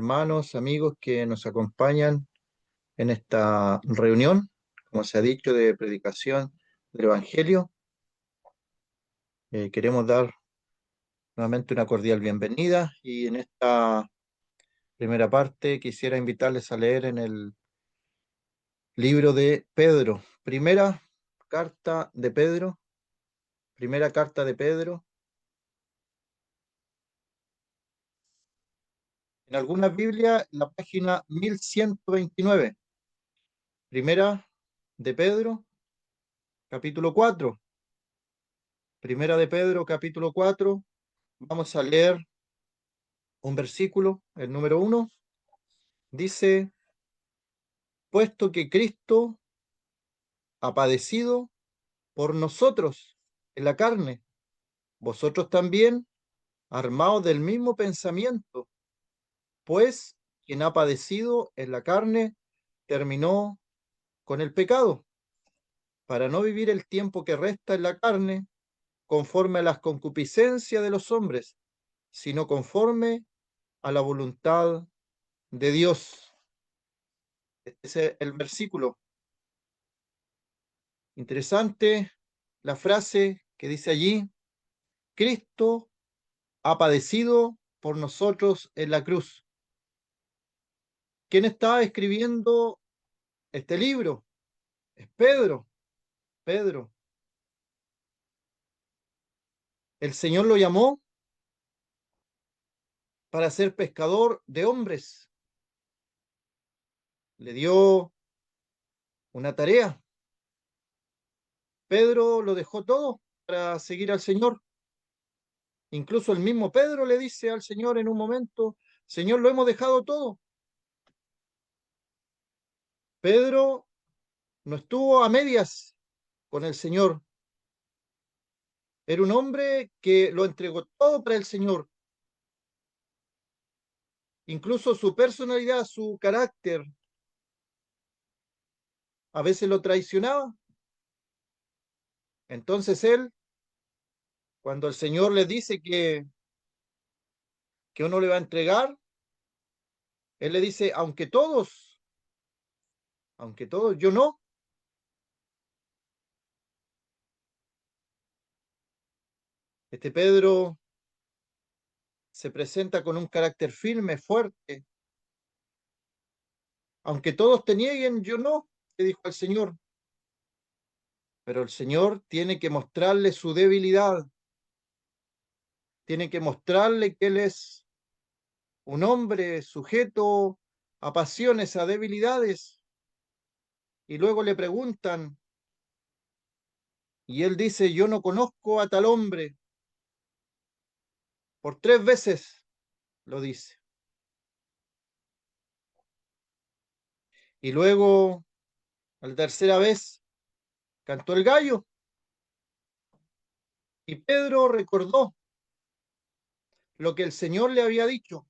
Hermanos, amigos que nos acompañan en esta reunión, como se ha dicho, de predicación del Evangelio. Queremos dar nuevamente una cordial bienvenida y en esta primera parte quisiera invitarles a leer en el libro de Pedro, carta de Pedro, primera carta de Pedro. En algunas Biblias, la página 1129, primera de Pedro, capítulo 4. Primera de Pedro, capítulo 4. Vamos a leer un versículo, el número 1. Dice: puesto que Cristo ha padecido por nosotros en la carne, vosotros también, armados del mismo pensamiento, pues quien ha padecido en la carne terminó con el pecado, para no vivir el tiempo que resta en la carne conforme a las concupiscencias de los hombres, sino conforme a la voluntad de Dios. Este es el versículo. Interesante la frase que dice allí: Cristo ha padecido por nosotros en la cruz. ¿Quién está escribiendo este libro? Es Pedro. Pedro. El Señor lo llamó para ser pescador de hombres. Le dio una tarea. Pedro lo dejó todo para seguir al Señor. Incluso el mismo Pedro le dice al Señor en un momento: Señor, lo hemos dejado todo. Pedro no estuvo a medias con el Señor. Era un hombre que lo entregó todo para el Señor. Incluso su personalidad, su carácter, a veces lo traicionaba. Entonces él, cuando el Señor le dice que uno le va a entregar, él le dice: aunque todos, yo no. Este Pedro se presenta con un carácter firme, fuerte. Aunque todos te nieguen, yo no, le dijo al Señor. Pero el Señor tiene que mostrarle su debilidad, tiene que mostrarle que Él es un hombre sujeto a pasiones, a debilidades. Y luego le preguntan, y él dice: yo no conozco a tal hombre. Por 3 veces lo dice. Y luego, a la tercera vez, cantó el gallo. Y Pedro recordó lo que el Señor le había dicho: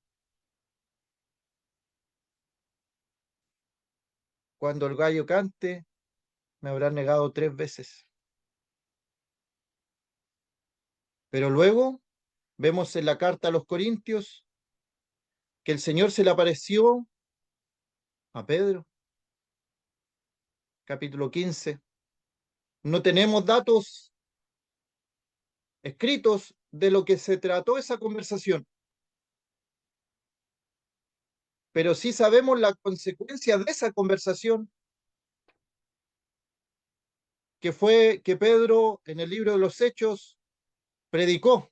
cuando el gallo cante, me habrán negado 3 veces. Pero luego vemos en la carta a los Corintios que el Señor se le apareció a Pedro, capítulo 15. No tenemos datos escritos de lo que se trató esa conversación, pero sí sabemos la consecuencia de esa conversación, que fue que Pedro en el libro de los Hechos predicó.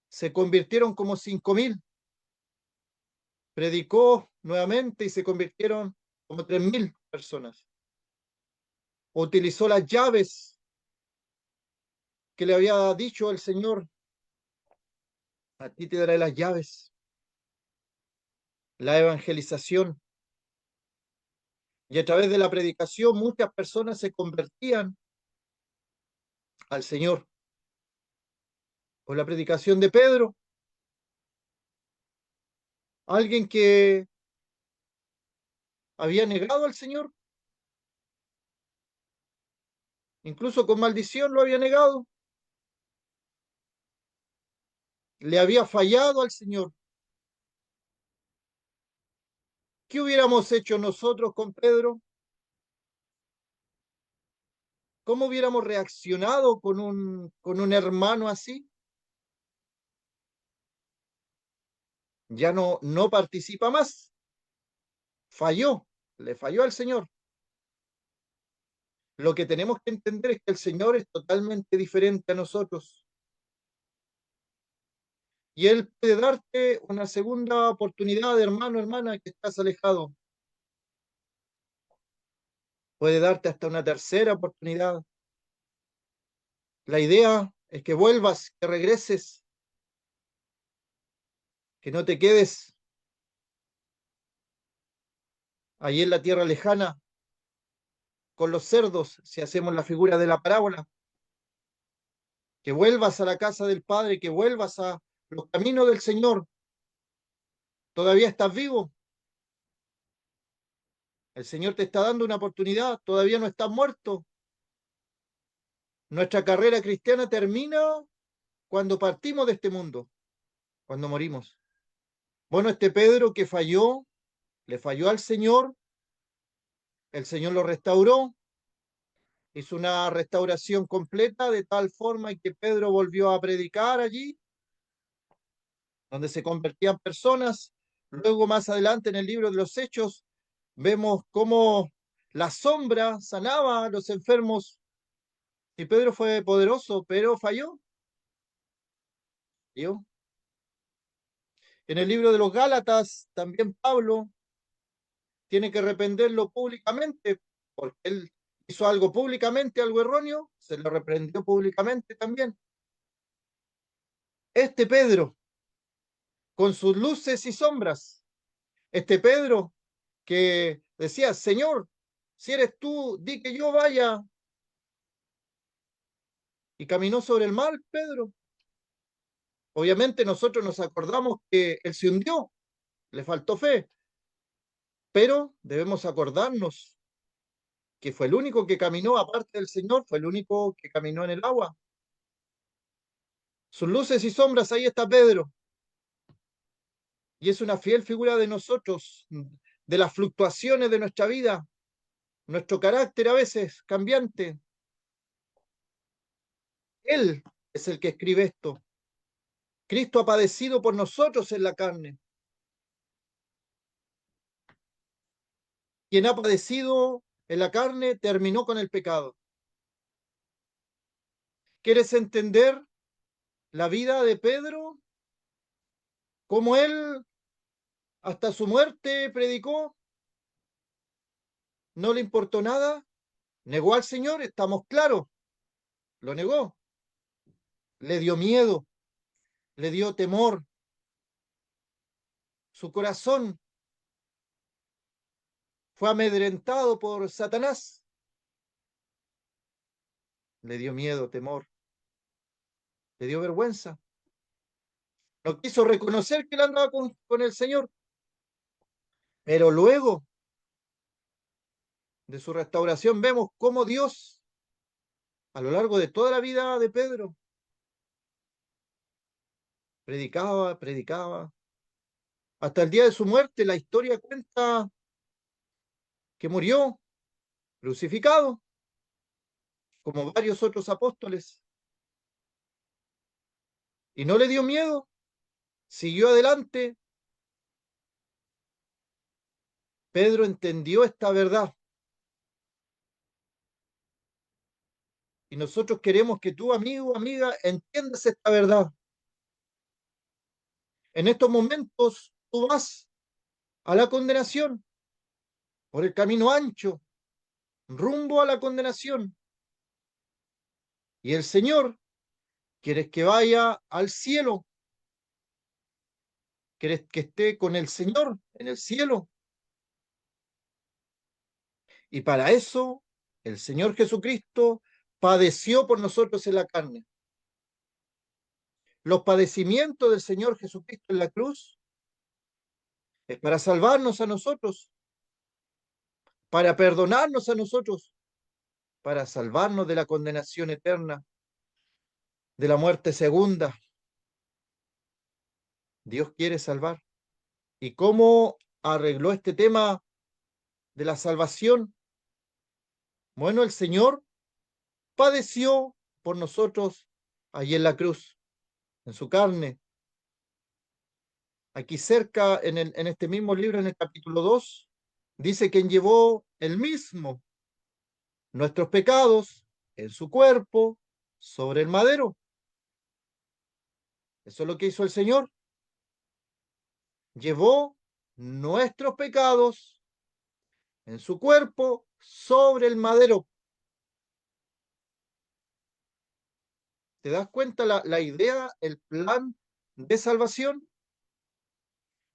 Se convirtieron como 5.000. Predicó nuevamente y se convirtieron como 3.000 personas. Utilizó las llaves que le había dicho el Señor: a ti te daré las llaves. La evangelización. Y a través de la predicación muchas personas se convertían al Señor. Con la predicación de Pedro, alguien que había negado al Señor, incluso con maldición lo había negado, le había fallado al Señor, ¿Qué hubiéramos hecho nosotros con Pedro? ¿Cómo hubiéramos reaccionado con un hermano así? Ya no participa más. Falló, le falló al Señor. Lo que tenemos que entender es que el Señor es totalmente diferente a nosotros. Y Él puede darte una segunda oportunidad, hermano, hermana, que estás alejado. Puede darte hasta una tercera oportunidad. La idea es que vuelvas, que regreses, que no te quedes ahí en la tierra lejana con los cerdos, si hacemos la figura de la parábola, que vuelvas a la casa del Padre, que vuelvas a los caminos del Señor. Todavía estás vivo, el Señor te está dando una oportunidad, todavía no estás muerto. Nuestra carrera cristiana termina cuando partimos de este mundo, cuando morimos. Bueno, este Pedro que falló, le falló al Señor, el Señor lo restauró, hizo una restauración completa de tal forma que Pedro volvió a predicar allí, donde se convertían personas. Luego, más adelante en el libro de los Hechos, vemos cómo la sombra sanaba a los enfermos. Y Pedro fue poderoso, pero falló. ¿Vio? En el libro de los Gálatas, también Pablo tiene que reprenderlo públicamente, porque él hizo algo públicamente, algo erróneo, se lo reprendió públicamente también. Este Pedro, con sus luces y sombras, este Pedro que decía, Señor, si eres tú, di que yo vaya. Y caminó sobre el mar, Pedro. Obviamente nosotros nos acordamos que él se hundió, le faltó fe, pero debemos acordarnos que fue el único que caminó, aparte del Señor, fue el único que caminó en el agua. Sus luces y sombras, ahí está Pedro. Y es una fiel figura de nosotros, de las fluctuaciones de nuestra vida, nuestro carácter a veces cambiante. Él es el que escribe esto. Cristo ha padecido por nosotros en la carne. Quien ha padecido en la carne terminó con el pecado. ¿Quieres entender la vida de Pedro? ¿Cómo él hasta su muerte predicó? ¿No le importó nada? ¿Negó al Señor? Estamos claros. Lo negó. Le dio miedo, le dio temor. Su corazón fue amedrentado por Satanás. Le dio miedo, temor, le dio vergüenza. No quiso reconocer que él andaba con el Señor. Pero luego de su restauración vemos cómo Dios, a lo largo de toda la vida de Pedro, predicaba, predicaba. Hasta el día de su muerte, la historia cuenta que murió crucificado, como varios otros apóstoles, y no le dio miedo, siguió adelante. Pedro entendió esta verdad y nosotros queremos que tú, amigo, amiga, entiendas esta verdad. En estos momentos tú vas a la condenación por el camino ancho, rumbo a la condenación, y el Señor quiere que vaya al cielo, quiere que esté con el Señor en el cielo. Y para eso el Señor Jesucristo padeció por nosotros en la carne. Los padecimientos del Señor Jesucristo en la cruz es para salvarnos a nosotros, para perdonarnos a nosotros, para salvarnos de la condenación eterna, de la muerte segunda. Dios quiere salvar. ¿Y cómo arregló este tema de la salvación? Bueno, el Señor padeció por nosotros allí en la cruz, en su carne. Aquí cerca, en este mismo libro, en el capítulo 2, dice quien llevó el mismo nuestros pecados en su cuerpo sobre el madero. Eso es lo que hizo el Señor. Llevó nuestros pecados en su cuerpo sobre el madero. ¿Te das cuenta la idea, el plan de salvación?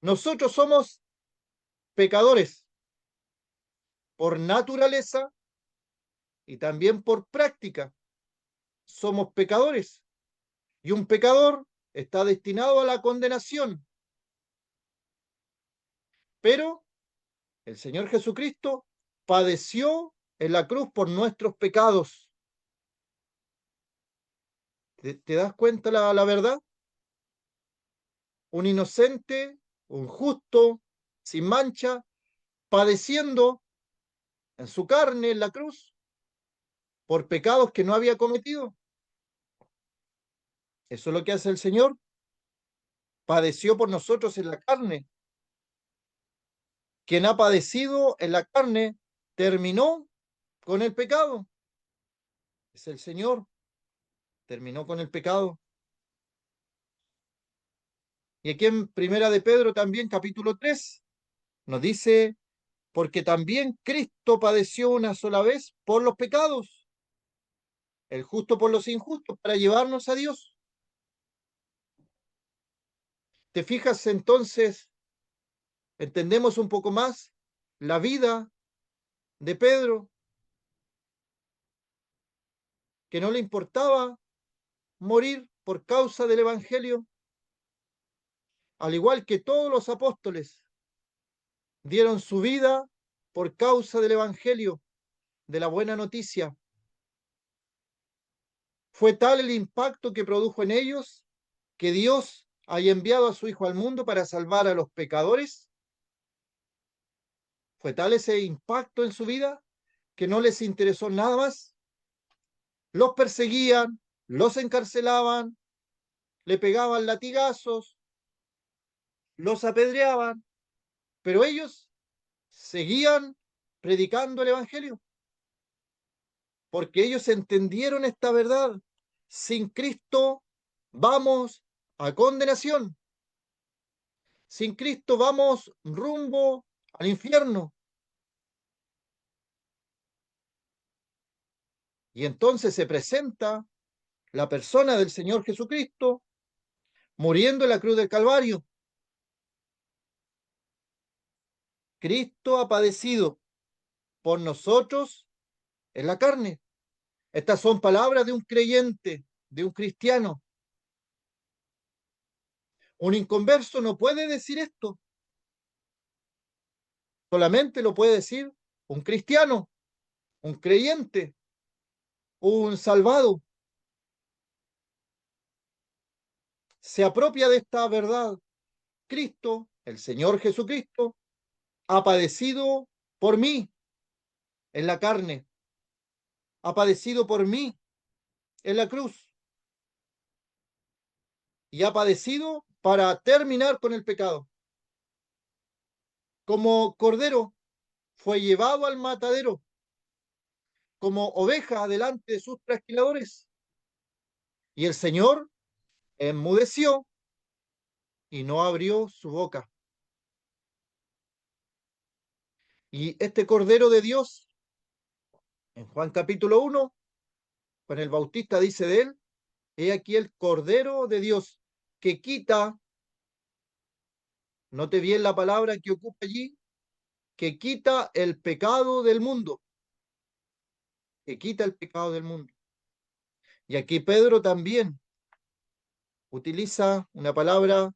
Nosotros somos pecadores por naturaleza y también por práctica. Somos pecadores y un pecador está destinado a la condenación. Pero el Señor Jesucristo padeció en la cruz por nuestros pecados. ¿Te das cuenta la verdad? Un inocente, un justo, sin mancha, padeciendo en su carne en la cruz por pecados que no había cometido. Eso es lo que hace el Señor. Padeció por nosotros en la carne. Quien ha padecido en la carne terminó con el pecado. Es el Señor. Terminó con el pecado. Y aquí en Primera de Pedro también, capítulo 3, nos dice, porque también Cristo padeció una sola vez por los pecados, el justo por los injustos, para llevarnos a Dios. ¿Te fijas entonces? Entendemos un poco más la vida de Pedro, que no le importaba morir por causa del Evangelio, al igual que todos los apóstoles dieron su vida por causa del Evangelio, de la buena noticia. Fue tal el impacto que produjo en ellos que Dios haya enviado a su Hijo al mundo para salvar a los pecadores. Fue tal ese impacto en su vida que no les interesó nada más. Los perseguían, los encarcelaban, le pegaban latigazos, los apedreaban, pero ellos seguían predicando el Evangelio, porque ellos entendieron esta verdad. Sin Cristo vamos a condenación. Sin Cristo vamos rumbo al infierno. Y entonces se presenta la persona del Señor Jesucristo muriendo en la cruz del Calvario. Cristo ha padecido por nosotros en la carne. Estas son palabras de un creyente, de un cristiano. Un inconverso no puede decir esto. Solamente lo puede decir un cristiano, un creyente, un salvado. Se apropia de esta verdad. Cristo, el Señor Jesucristo, ha padecido por mí en la carne, ha padecido por mí en la cruz y ha padecido para terminar con el pecado. Como cordero fue llevado al matadero, como oveja delante de sus trasquiladores. Y el Señor enmudeció y no abrió su boca. Y este cordero de Dios, en Juan capítulo 1, Juan el Bautista dice de él, he aquí el cordero de Dios que quita, note bien la palabra que ocupa allí, que quita el pecado del mundo, que quita el pecado del mundo. Y aquí Pedro también utiliza una palabra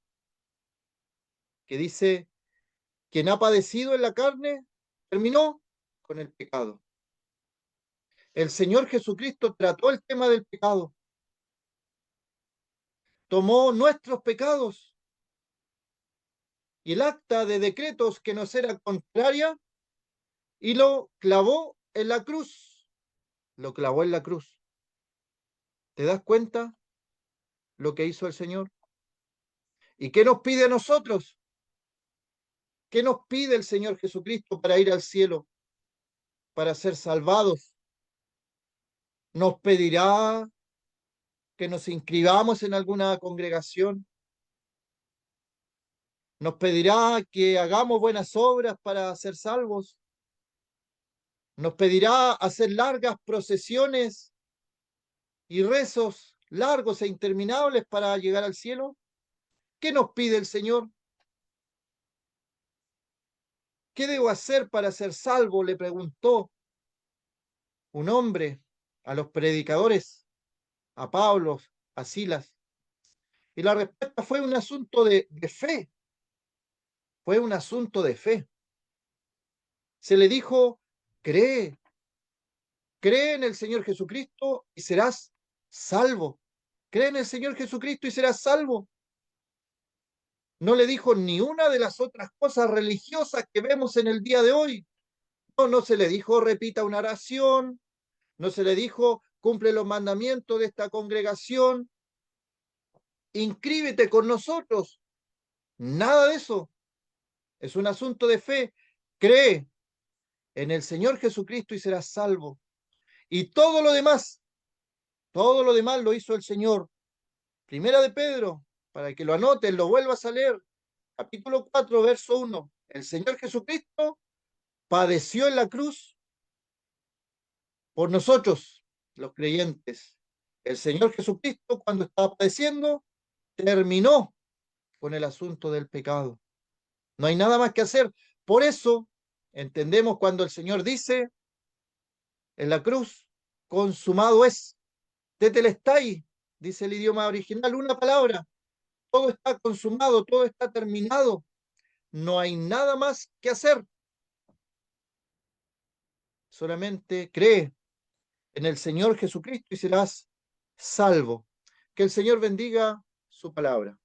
que dice, quien ha padecido en la carne, terminó con el pecado. El Señor Jesucristo trató el tema del pecado, tomó nuestros pecados y el acta de decretos que nos era contraria y lo clavó en la cruz. Lo clavó en la cruz. ¿Te das cuenta lo que hizo el Señor? ¿Y qué nos pide a nosotros? ¿Qué nos pide el Señor Jesucristo para ir al cielo, para ser salvados? ¿Nos pedirá que nos inscribamos en alguna congregación? ¿Nos pedirá que hagamos buenas obras para ser salvos? ¿Nos pedirá hacer largas procesiones y rezos largos e interminables para llegar al cielo? ¿Qué nos pide el Señor? ¿Qué debo hacer para ser salvo?, le preguntó un hombre a los predicadores, a Pablo, a Silas. Y la respuesta fue un asunto de fe, fue un asunto de fe. Se le dijo, cree, cree en el Señor Jesucristo y serás salvo. Cree en el Señor Jesucristo y serás salvo. No le dijo ni una de las otras cosas religiosas que vemos en el día de hoy. No, no se le dijo repita una oración, no se le dijo cumple los mandamientos de esta congregación, inscríbete con nosotros. Nada de eso. Es un asunto de fe. Cree en el Señor Jesucristo y serás salvo. Y todo lo demás lo hizo el Señor. Primera de Pedro, para que lo anoten, lo vuelvas a leer. Capítulo 4, verso 1. El Señor Jesucristo padeció en la cruz por nosotros, los creyentes. El Señor Jesucristo, cuando estaba padeciendo, terminó con el asunto del pecado. No hay nada más que hacer. Por eso entendemos cuando el Señor dice en la cruz, consumado es. Tetelestai, dice el idioma original, una palabra. Todo está consumado, todo está terminado. No hay nada más que hacer. Solamente cree en el Señor Jesucristo y serás salvo. Que el Señor bendiga su palabra.